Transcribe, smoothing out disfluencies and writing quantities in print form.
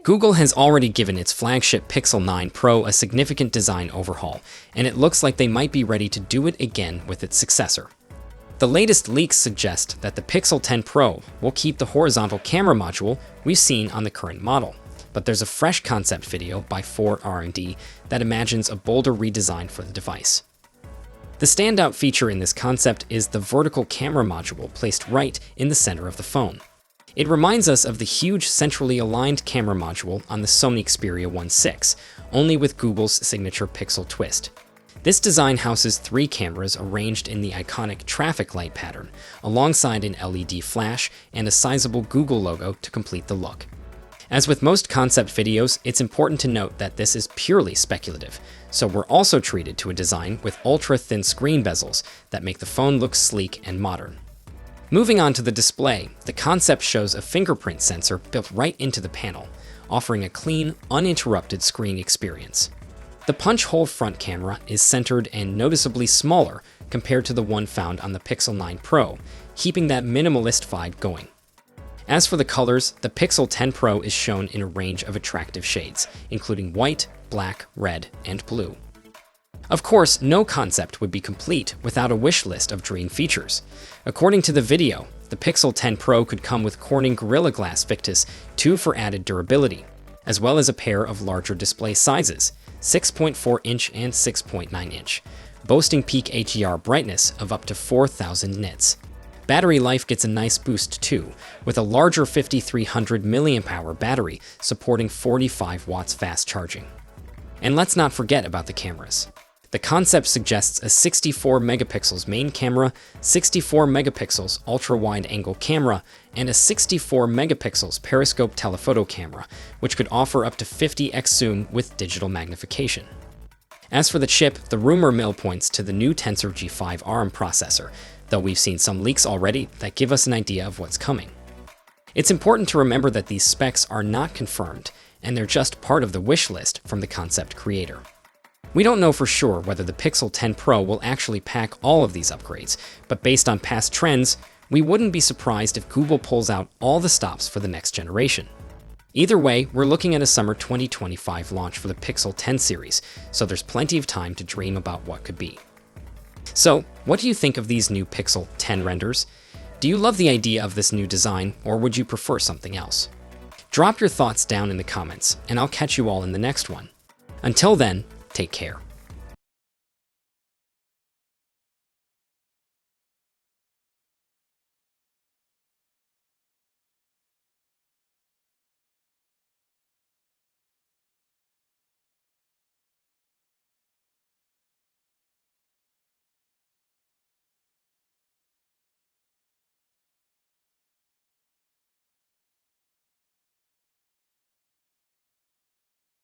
Google has already given its flagship Pixel 9 Pro a significant design overhaul, and it looks like they might be ready to do it again with its successor. The latest leaks suggest that the Pixel 10 Pro will keep the horizontal camera module we've seen on the current model, but there's a fresh concept video by Ford R&D that imagines a bolder redesign for the device. The standout feature in this concept is the vertical camera module placed right in the center of the phone. It reminds us of the huge centrally aligned camera module on the Sony Xperia 1.6, only with Google's signature pixel twist. This design houses 3 cameras arranged in the iconic traffic light pattern, alongside an LED flash and a sizable Google logo to complete the look. As with most concept videos, it's important to note that this is purely speculative, so we're also treated to a design with ultra-thin screen bezels that make the phone look sleek and modern. Moving on to the display, the concept shows a fingerprint sensor built right into the panel, offering a clean, uninterrupted screen experience. The punch-hole front camera is centered and noticeably smaller compared to the one found on the Pixel 9 Pro, keeping that minimalist vibe going. As for the colors, the Pixel 10 Pro is shown in a range of attractive shades, including white, black, red, and blue. Of course, no concept would be complete without a wish list of dream features. According to the video, the Pixel 10 Pro could come with Corning Gorilla Glass Victus 2 for added durability, as well as a pair of larger display sizes, 6.4-inch and 6.9-inch, boasting peak HDR brightness of up to 4,000 nits. Battery life gets a nice boost too, with a larger 5300 mAh battery supporting 45 watts fast charging. And let's not forget about the cameras. The concept suggests a 64 megapixels main camera, 64 megapixels ultra-wide angle camera, and a 64 megapixels periscope telephoto camera, which could offer up to 50x zoom with digital magnification. As for the chip, the rumor mill points to the new Tensor G5 ARM processor, though we've seen some leaks already that give us an idea of what's coming. It's important to remember that these specs are not confirmed, and they're just part of the wish list from the concept creator. We don't know for sure whether the Pixel 10 Pro will actually pack all of these upgrades, but based on past trends, we wouldn't be surprised if Google pulls out all the stops for the next generation. Either way, we're looking at a summer 2025 launch for the Pixel 10 series, so there's plenty of time to dream about what could be. So, what do you think of these new Pixel 10 renders? Do you love the idea of this new design, or would you prefer something else? Drop your thoughts down in the comments, and I'll catch you all in the next one. Until then, take care.